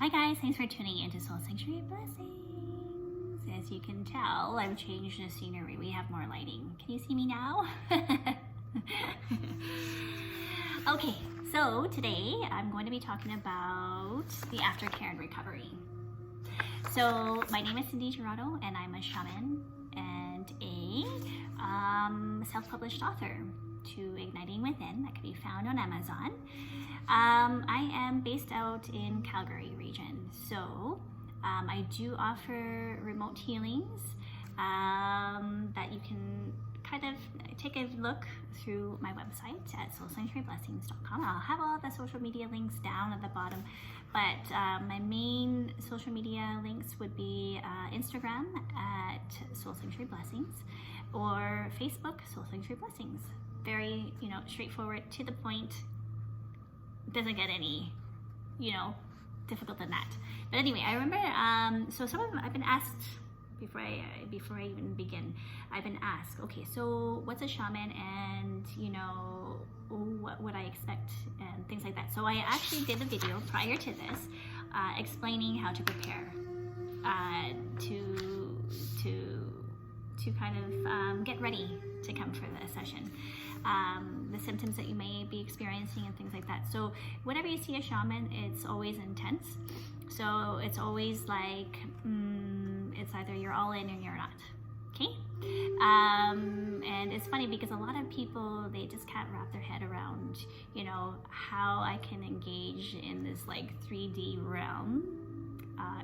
Hi guys, thanks for tuning in to Soul Sanctuary Blessings. As you can tell, I've changed the scenery. We have more lighting. Can you see me now? Okay, so today I'm going to be talking about the aftercare and recovery. So my name is Jurado and I'm a shaman and a self-published author to Igniting Within that can be found on Amazon. I am based out in Calgary region, so I do offer remote healings that you can kind of take a look through my website at soulsanctuaryblessings.com. I'll have all the social media links down at the bottom, but my main social media links would be Instagram at Soul Sanctuary Blessings or Facebook Soul Sanctuary Blessings. Very, straightforward, to the point. Doesn't get any, difficult than that. But anyway, I remember, so some of them I've been asked before I even begin. I've been asked, okay, so what's a shaman, and what would I expect, and things like that. So I actually did a video prior to this, explaining how to prepare to kind of get ready to come for the session. The symptoms that you may be experiencing and things like that. So whenever you see a shaman, it's always intense. So it's always like, it's either you're all in or you're not, okay? And it's funny because a lot of people, they just can't wrap their head around, how I can engage in this like 3D realm,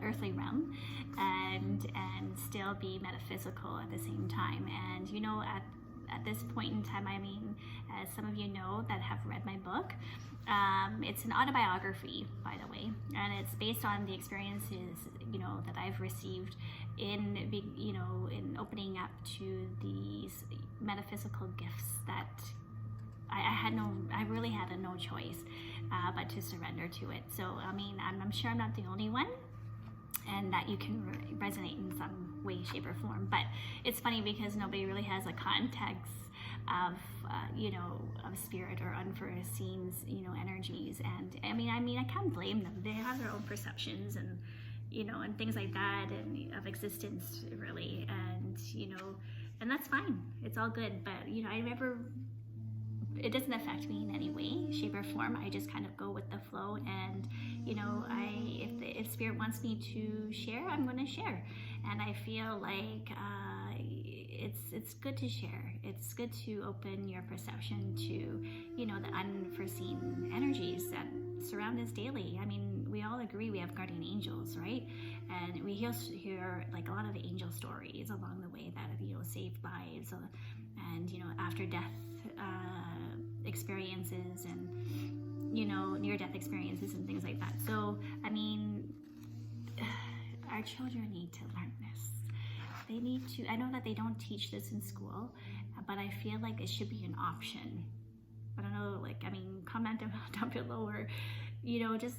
earthly realm, and still be metaphysical at the same time. And at this point in time, I mean, as some of you know that have read my book, it's an autobiography, by the way, and it's based on the experiences, that I've received in opening up to these metaphysical gifts that I really had no choice but to surrender to it. So, I mean, I'm sure I'm not the only one, and that you can resonate in some way, shape, or form. But it's funny because nobody really has a context of of spirit or unforeseen energies. And I mean I can't blame them. They have their own perceptions and and things like that, and of existence, really. And and that's fine. It's all good. But it doesn't affect me in any way, shape, or form. I just kind of go with the flow, and if spirit wants me to share, I'm going to share. And I feel like it's good to share. It's good to open your perception to the unforeseen energies that surround us daily. I mean, we all agree we have guardian angels, right? And we hear like a lot of angel stories along the way that save lives, and after death experiences, and near-death experiences and things like that. So I mean, our children need to learn this. They need to. I know that they don't teach this in school, but I feel like it should be an option. I don't know, comment down below, or just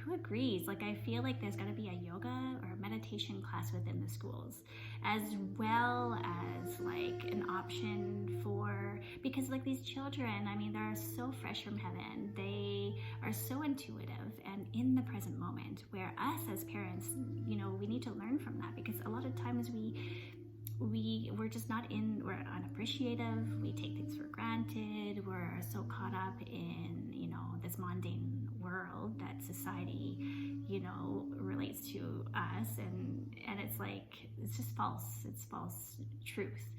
who agrees. Like, I feel like there's got to be a yoga or a meditation class within the schools, as well as like an option for, because like these children, I mean, they're so fresh from heaven. They are so intuitive and in the present moment, where us as parents, we need to learn from that, because a lot of times we're just not we're unappreciative. We take things for granted. We're so caught up in, this mundane world that society, relates to us. And it's like, it's just false. It's false truth.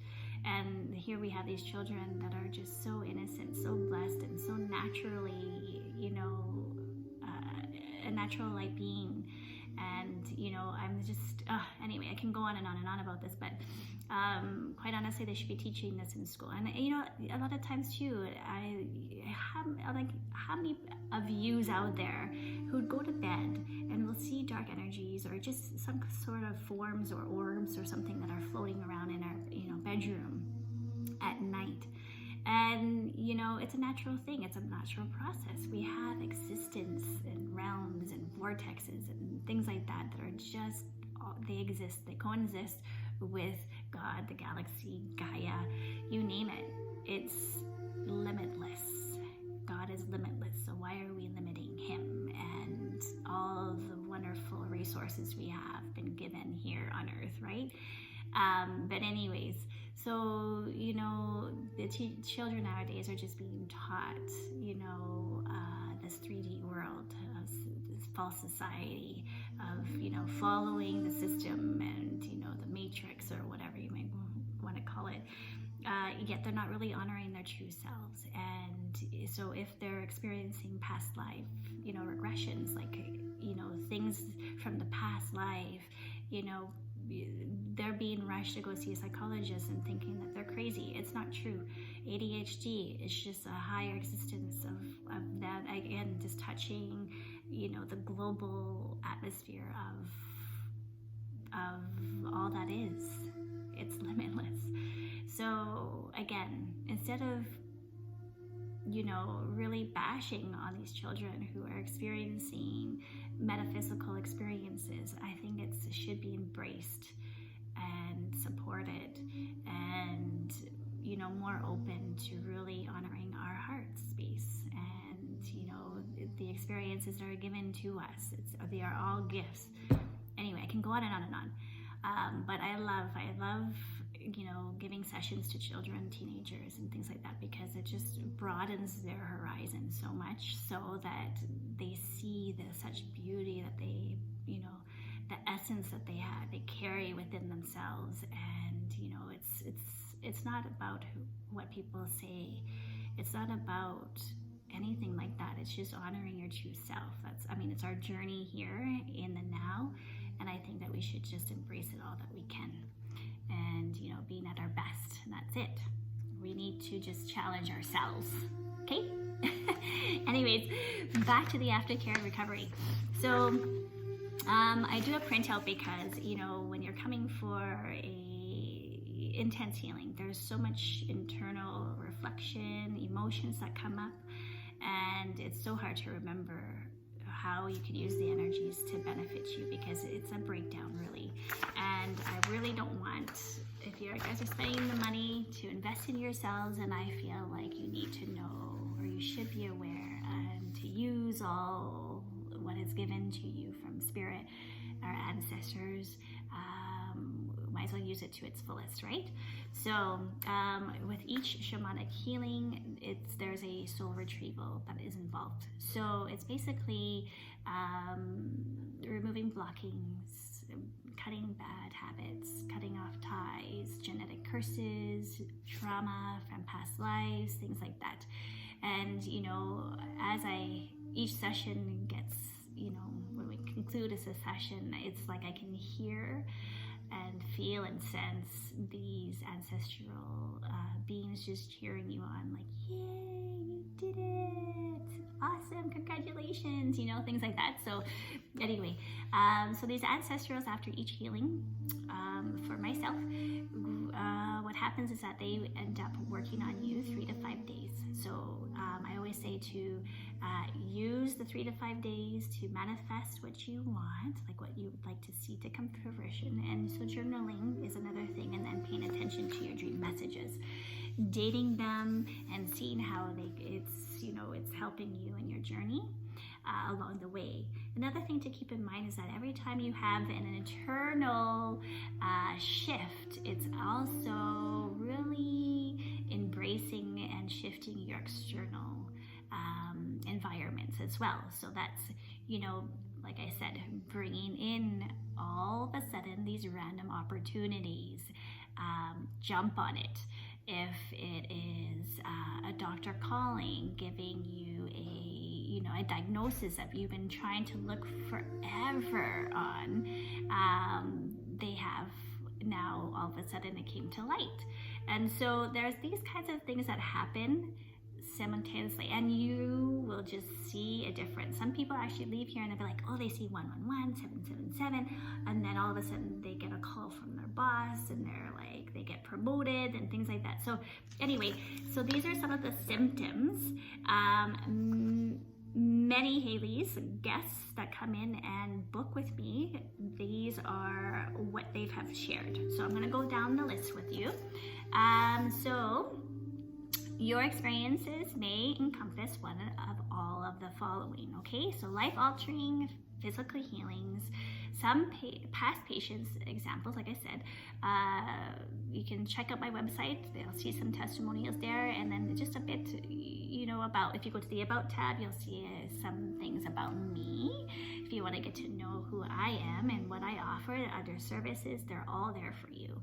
And here we have these children that are just so innocent, so blessed, and so naturally, a natural light being. And I'm just anyway, I can go on and on and on about this, but quite honestly, they should be teaching this in school. And a lot of times too, I have like, how many of yous out there who'd go to bed and will see dark energies, or just some sort of forms or orbs or something that are floating around in our bedroom at night. And it's a natural thing. It's a natural process. We have existence and realms and vortexes and things like that are just, they exist. They coexist with God, the galaxy, Gaia, you name it. It's limitless. God is limitless. So why are we limiting him and all resources we have been given here on earth, right? But anyways, so, you know, the children nowadays are just being taught, you know, this 3D world, this false society of, you know, following the system and, you know, the matrix or whatever you might want to call it. Yet they're not really honoring their true selves. And so if they're experiencing past life, you know, regressions, like, you know, things from the past life, you know, they're being rushed to go see a psychologist and thinking that they're crazy. It's not true. ADHD is just a higher existence of that, again, just touching, you know, the global atmosphere of all that is. It's limitless. So again, instead of, you know, really bashing on these children who are experiencing metaphysical experiences, I think it should be embraced and supported, and, you know, more open to really honoring our heart space and, you know, the experiences that are given to us. They are all gifts. Anyway, I can go on and on and on. But I love, you know, giving sessions to children, teenagers, and things like that, because it just broadens their horizon so much, so that they see the such beauty that they, you know, the essence that they carry within themselves. And, you know, it's not about what people say. It's not about anything like that. It's just honoring your true self. It's our journey here in the now, and I think that we should just embrace it all that we can. And, you know, being at our best, and that's it. We need to just challenge ourselves, okay? Anyways, back to the aftercare and recovery. So I do a printout because, you know, when you're coming for a intense healing, there's so much internal reflection, emotions that come up, and it's so hard to remember how you can use the energies to benefit you, because it's a breakdown, really. And I really don't want, if you guys are spending the money to invest in yourselves, and I feel like you need to know, or you should be aware, and to use all what is given to you from spirit, our ancestors. Might as well use it to its fullest, right? So with each shamanic healing, there's a soul retrieval that is involved. So it's basically removing blockings, cutting bad habits, cutting off ties, genetic curses, trauma from past lives, things like that. And, you know, as each session gets, you know, when we conclude as a session, it's like I can hear and feel and sense these ancestral beings just cheering you on, like, yay, you did it, awesome, congratulations, you know, things like that. So anyway, so these ancestrals, after each healing, for myself, what happens is that they end up working on you 3 to 5 days. So I always say to use the 3 to 5 days to manifest what you want, like what you would like to see to come to fruition. And so journaling is another thing, and then paying attention to your dream messages, dating them, and seeing how it's helping you in your journey along the way. Another thing to keep in mind is that every time you have an internal shift, it's also really embracing and shifting your external environments as well. So that's, you know, like I said, bringing in all of a sudden these random opportunities. Jump on it. If it is a doctor calling, giving you a diagnosis that you've been trying to look forever on, they have now all of a sudden it came to light. And so there's these kinds of things that happen simultaneously, and you will just see a difference. Some people actually leave here and they'll be like, oh, they see 111, 777, and then all of a sudden they get a call from their boss, and they're like, they get promoted and things like that. So anyway, so these are some of the symptoms. Many Haley's guests that come in and book with me, these are what they have shared. So I'm going to go down the list with you. So your experiences may encompass one of all of the following, okay? So life-altering physical healings, some past patients examples, like I said. You can check out my website. They'll see some testimonials there, and then just a bit, about, if you go to the About tab, you'll see some things about me. If you want to get to know who I am and what I offer, other services, they're all there for you.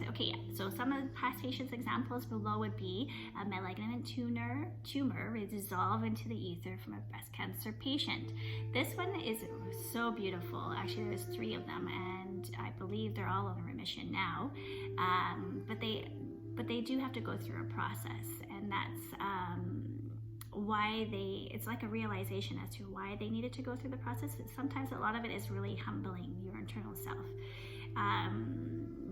Okay, yeah. So some of the past patients' examples below would be a malignant tumor would dissolve into the ether from a breast cancer patient. This one is so beautiful. Actually, there's 3 of them, and I believe they're all in remission now. But they do have to go through a process, and that's why it's like a realization as to why they needed to go through the process. Sometimes a lot of it is really humbling your internal self.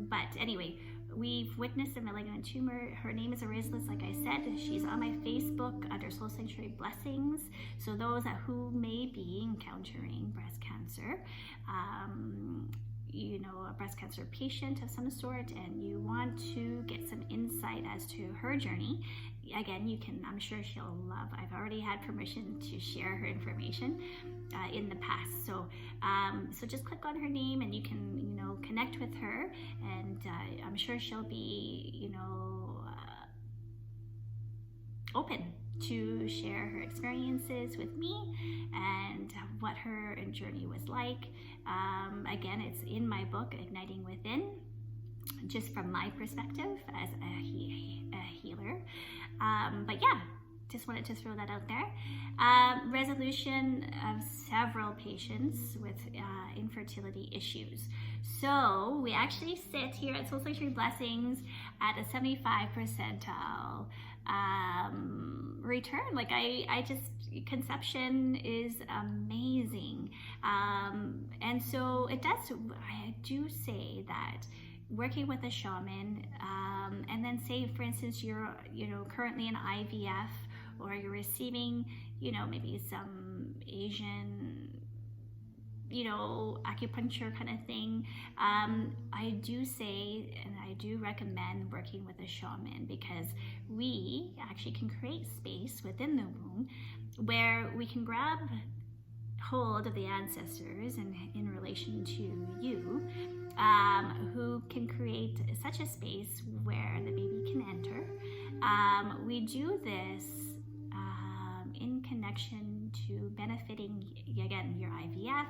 But anyway, we've witnessed a malignant tumor. Her name is Arizlis, like I said. She's on my Facebook under Soul Sanctuary Blessings. So those who may be encountering breast cancer, a breast cancer patient of some sort, and you want to get some insight as to her journey, again, I'm sure she'll love. I've already had permission to share her information in the past. So just click on her name, and you can, connect with her, and I'm sure she'll be, open to share her experiences with me and what her journey was like. Again, it's in my book, Igniting Within, just from my perspective as a healer. But yeah, just wanted to throw that out there. Resolution of several patients with infertility issues. So we actually sit here at Soul Sanctuary Blessings at a 75 percentile return. Like I just, conception is amazing. And so I do say that working with a shaman, and then say, for instance, you're, currently in IVF, or you're receiving, maybe some Asian, acupuncture kind of thing. I do say, and I do recommend working with a shaman, because we actually can create space within the womb where we can grab hold of the ancestors and in relation to you, who can create such a space where the baby can enter. We do this in connection to benefiting, again, your IVF.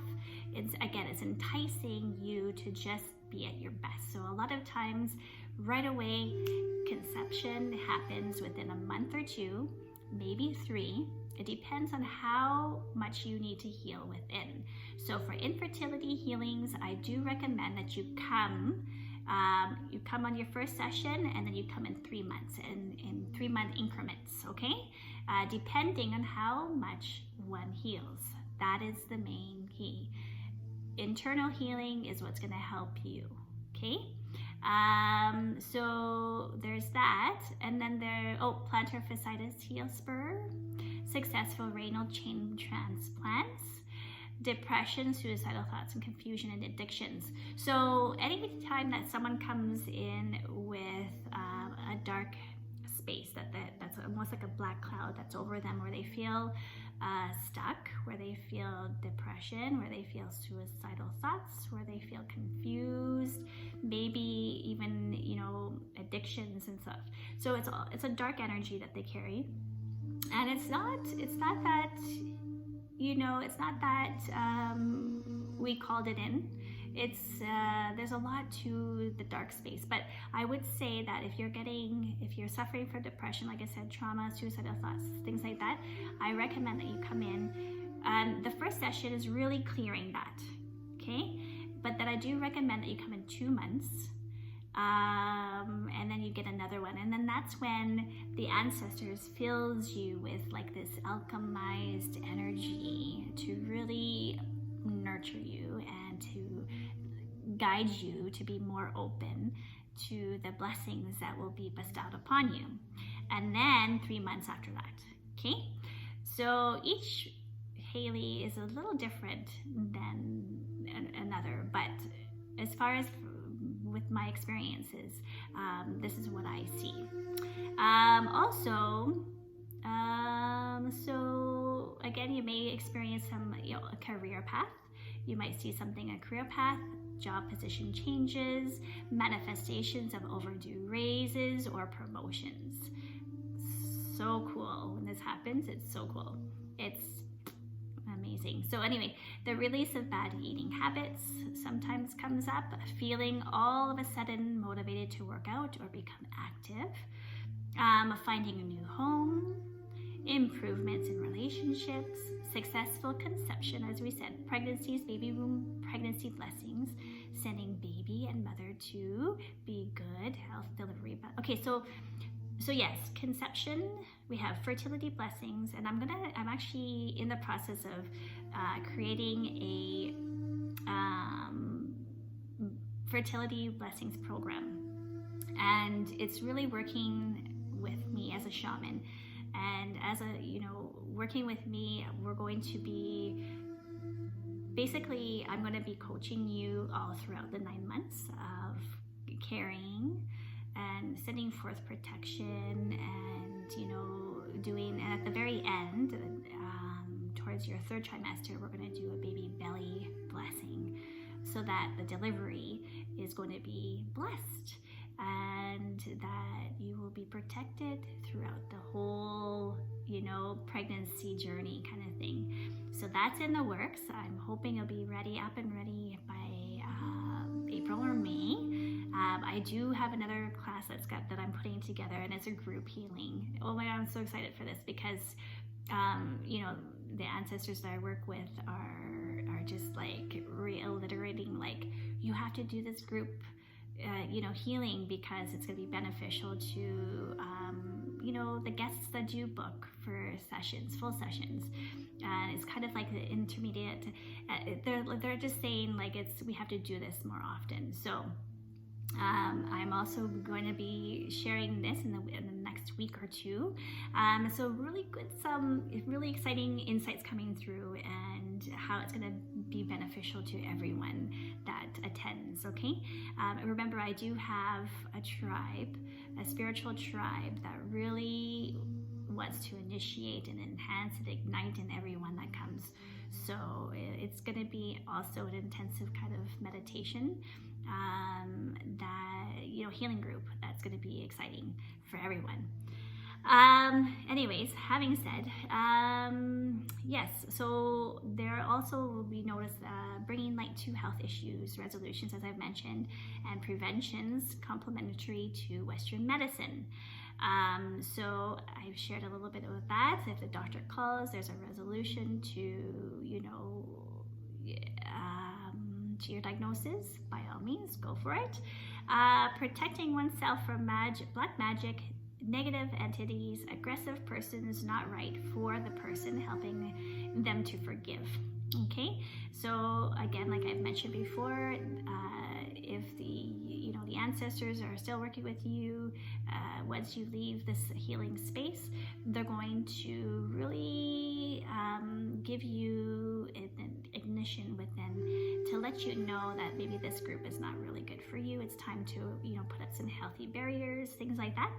It's enticing you to just be at your best. So a lot of times, right away, conception happens within a month or 2, maybe 3. It depends on how much you need to heal within. So for infertility healings, I do recommend that you come on your first session, and then you come in 3 months, in 3-month increments, okay? Depending on how much one heals. That is the main key. Internal healing is what's gonna help you, okay? So there's that, and then plantar fasciitis heel spur, successful renal chain transplants, depression, suicidal thoughts, and confusion and addictions. So any time that someone comes in with a dark space, that's almost like a black cloud that's over them, where they feel stuck, where they feel depression, where they feel suicidal thoughts, where they feel confused, maybe even addictions and stuff. So it's a dark energy that they carry, and it's not that we called it in. There's a lot to the dark space, but I would say that if you're suffering from depression, like I said, trauma, suicidal thoughts, things like that, I recommend that you come in. The first session is really clearing that, okay? But then I do recommend that you come in 2 months, and then you get another one, and then that's when the ancestors fills you with like this alchemized energy to really nurture you and to guide you to be more open to the blessings that will be bestowed upon you. And then 3 months after that, okay? So each Haley is a little different than another, but as far as with my experiences, this is what I see. So So again, you may experience some, a career path. You might see something, a career path, job position changes, manifestations of overdue raises or promotions. So cool when this happens. It's so cool. It's amazing. So anyway, the release of bad eating habits sometimes comes up, feeling all of a sudden motivated to work out or become active, finding a new home, improvements in relationships, successful conception, as we said, pregnancies, baby boom, pregnancy blessings, sending baby and mother to be good, health, delivery. Okay, so yes, conception, we have fertility blessings, and I'm actually in the process of creating a fertility blessings program, and it's really working with me as a shaman. And as working with me, we're going to be, basically, I'm going to be coaching you all throughout the 9 months of carrying and sending forth protection and, doing, and at the very end, towards your 3rd trimester, we're going to do a baby belly blessing so that the delivery is going to be blessed and that you will be protected throughout the whole, pregnancy journey kind of thing. So that's in the works. I'm hoping it'll be up and ready by April or May. I do have another class that I'm putting together, and it's a group healing. Oh my God, I'm so excited for this because, the ancestors that I work with are just like reiterating, like, you have to do this group healing because it's going to be beneficial to, the guests that you book for sessions, full sessions. And it's kind of like the intermediate. They're just saying like we have to do this more often. So I'm also going to be sharing this in the next week or two. So some really exciting insights coming through and how it's going to be beneficial to everyone that attends, okay? Remember, I do have a tribe, a spiritual tribe that really wants to initiate and enhance and ignite in everyone that comes. So it's going to be also an intensive kind of meditation, healing group that's going to be exciting for everyone. Anyways, having said, yes, so there also will be noticed bringing light to health issues, resolutions, as I've mentioned, and preventions complementary to Western medicine. So I've shared a little bit of that. If the doctor calls, there's a resolution to, to your diagnosis, by all means, go for it. Protecting oneself from black magic, negative entities, aggressive persons, not right for the person, helping them to forgive. Okay, so again, like I've mentioned before, if the ancestors are still working with you, once you leave this healing space, they're going to really give you an ignition within to let you know that maybe this group is not really good for you. It's time to put up some healthy barriers, things like that.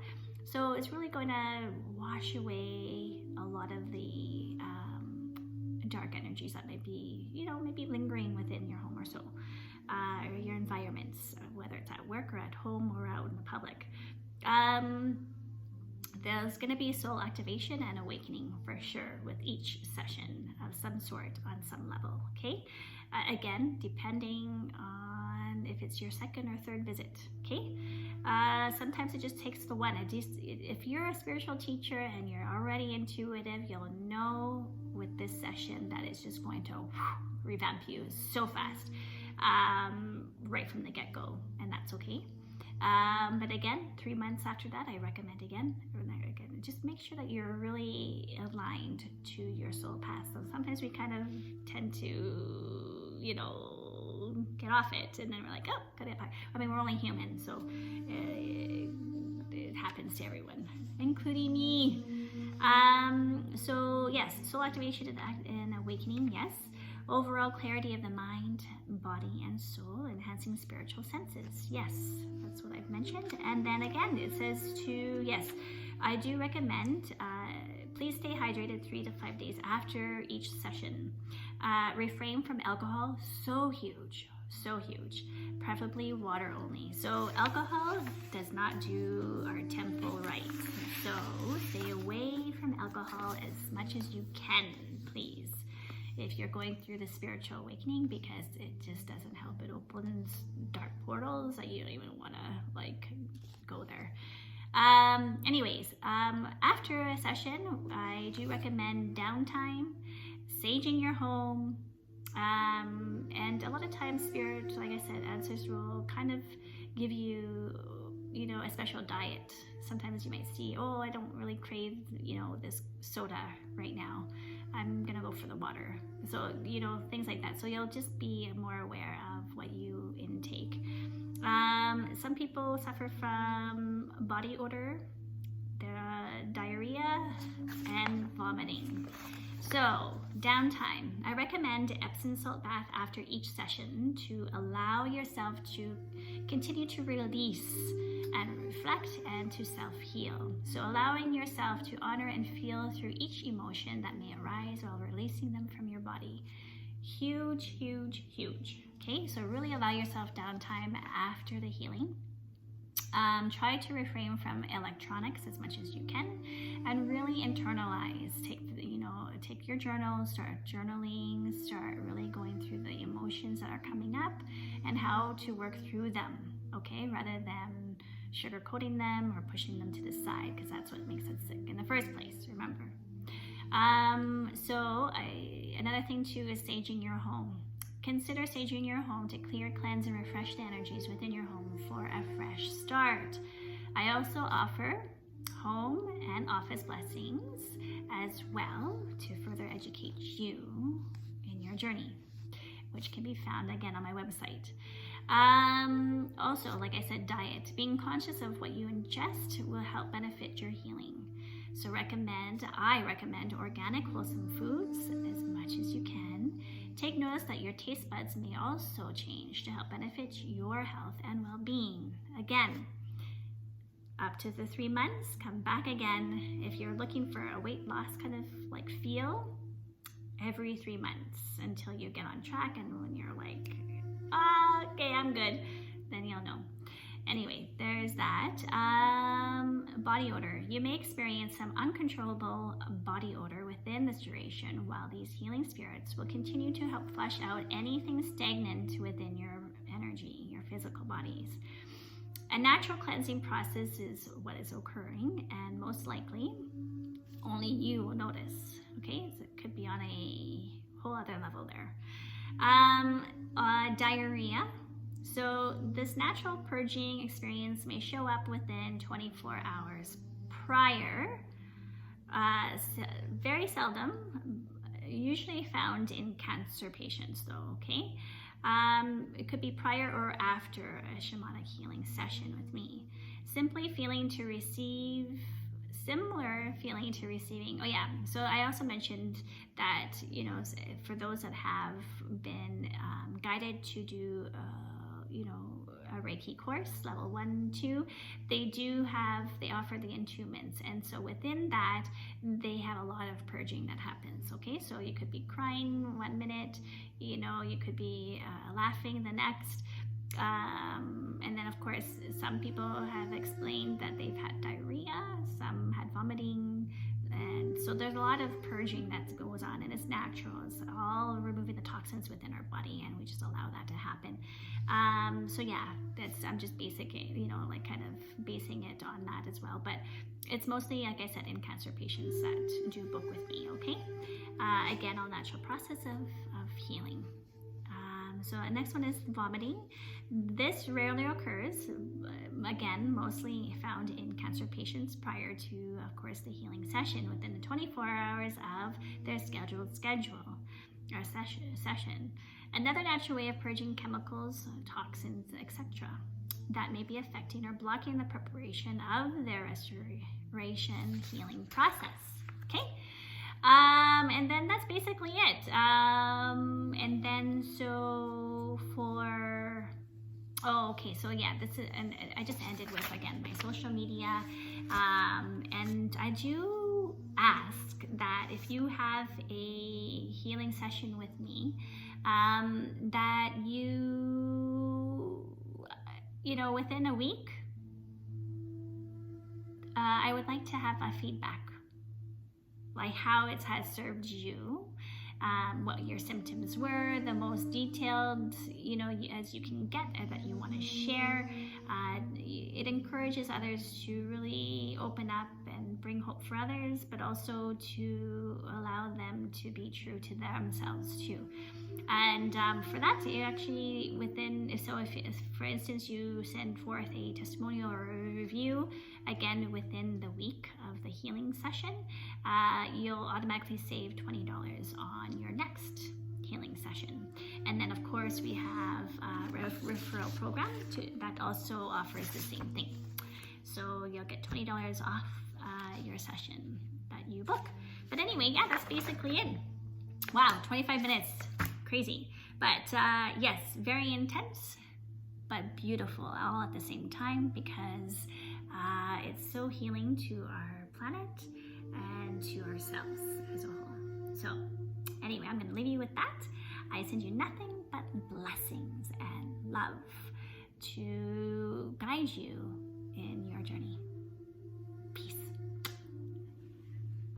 So it's really going to wash away a lot of the dark energies that might be, maybe lingering within your home or so, or your environments, whether it's at work or at home or out in the public. There's going to be soul activation and awakening for sure with each session of some sort on some level, okay? Again, depending on if it's your 2nd or 3rd visit, okay? Sometimes it just takes the one. If you're a spiritual teacher and you're already intuitive, you'll know with this session that it's just going to revamp you so fast, right from the get-go, and that's okay. But again, 3 months after that, I recommend again, just make sure that you're really aligned to your soul path. So sometimes we kind of tend to, get off it, and then we're like, oh, gotta get back. I mean, we're only human, so it happens to everyone, including me. So yes, soul activation and awakening, yes. Overall clarity of the mind, body, and soul, enhancing spiritual senses. Yes, that's what I've mentioned. And then again, it says yes, I do recommend Please stay hydrated 3 to 5 days after each session. Refrain from alcohol, so huge, preferably water only. So alcohol does not do our temple right. So stay away from alcohol as much as you can, please, if you're going through the spiritual awakening, because it just doesn't help. It opens dark portals that you don't even want to like go there. After a session, I do recommend downtime, saging your home, and a lot of times spirit, like I said, ancestors will kind of give you, a special diet. Sometimes you might see, oh, I don't really crave, this soda right now. I'm gonna go for the water. So, things like that. So you'll just be more aware of what you intake. Some people suffer from body odor, diarrhea, and vomiting. So, downtime. I recommend Epsom salt bath after each session to allow yourself to continue to release and reflect and to self-heal. So, allowing yourself to honor and feel through each emotion that may arise while releasing them from your body. Huge. Okay, so really allow yourself downtime after the healing. Try to refrain from electronics as much as you can, and really internalize. Take your journal, start journaling, start really going through the emotions that are coming up and how to work through them, okay, rather than sugarcoating them or pushing them to the side, because that's what makes us sick in the first place, remember. Another thing too is saging your home. Consider saging your home to clear, cleanse, and refresh the energies within your home for a fresh start. I also offer home and office blessings as well to further educate you in your journey, which can be found again on my website. Also, like I said, diet. Being conscious of what you ingest will help benefit your healing. So I recommend organic, wholesome foods as much as you can. Take notice that your taste buds may also change to help benefit your health and well-being. Again, up to the 3 months, come back again. If you're looking for a weight loss kind of like feel, every 3 months until you get on track, and when you're like, okay, I'm good, then you'll know. Anyway, there's that. Body odor. You may experience some uncontrollable body odor within this duration, while these healing spirits will continue to help flush out anything stagnant within your energy, your physical bodies. A natural cleansing process is what is occurring, and most likely only you will notice, okay? So it could be on a whole other level there. Diarrhea. So this natural purging experience may show up within 24 hours prior, very seldom, usually found in cancer patients though, okay? It could be prior or after a shamanic healing session with me. Similar feeling to receiving, so I also mentioned that, for those that have been guided to do a Reiki course, level 1, 2, they offer the entombments, and so within that they have a lot of purging that happens, okay? So you could be crying 1 minute, you could be laughing the next, and then of course some people have explained that they've had diarrhea, some had vomiting, and so there's a lot of purging that goes on, and it's natural. It's all removing the toxins within our body, and we just allow that to happen. So yeah, I'm just kind of basing it on that as well. But it's mostly, like I said, in cancer patients that do book with me, okay? Again, all natural process of healing. So the next one is vomiting. This rarely occurs, again, mostly found in cancer patients prior to, of course, the healing session within the 24 hours of their scheduled session. Another natural way of purging chemicals, toxins, etc., that may be affecting or blocking the preparation of their restoration healing process, okay? And then that's basically it. And then so yeah, and I just ended with, again, my social media, and I do ask that if you have a healing session with me, that you know, within a week, I would like to have a feedback, like how it has served you, what your symptoms were, the most detailed, you know, as you can get, that you want to share. It encourages others to really open up and bring hope for others, but also to allow them to be true to themselves too. And for that, you actually if for instance you send forth a testimonial or a review, again within the week of the healing session, you'll automatically save $20 on your next healing session. And then of course we have a referral program that also offers the same thing. So you'll get $20 off your session that you book. But anyway, yeah, that's basically it. Wow, 25 minutes. Crazy. But yes, very intense, but beautiful all at the same time, because it's so healing to our planet and to ourselves as a whole. So anyway, I'm going to leave you with that. I send you nothing but blessings and love to guide you in your journey.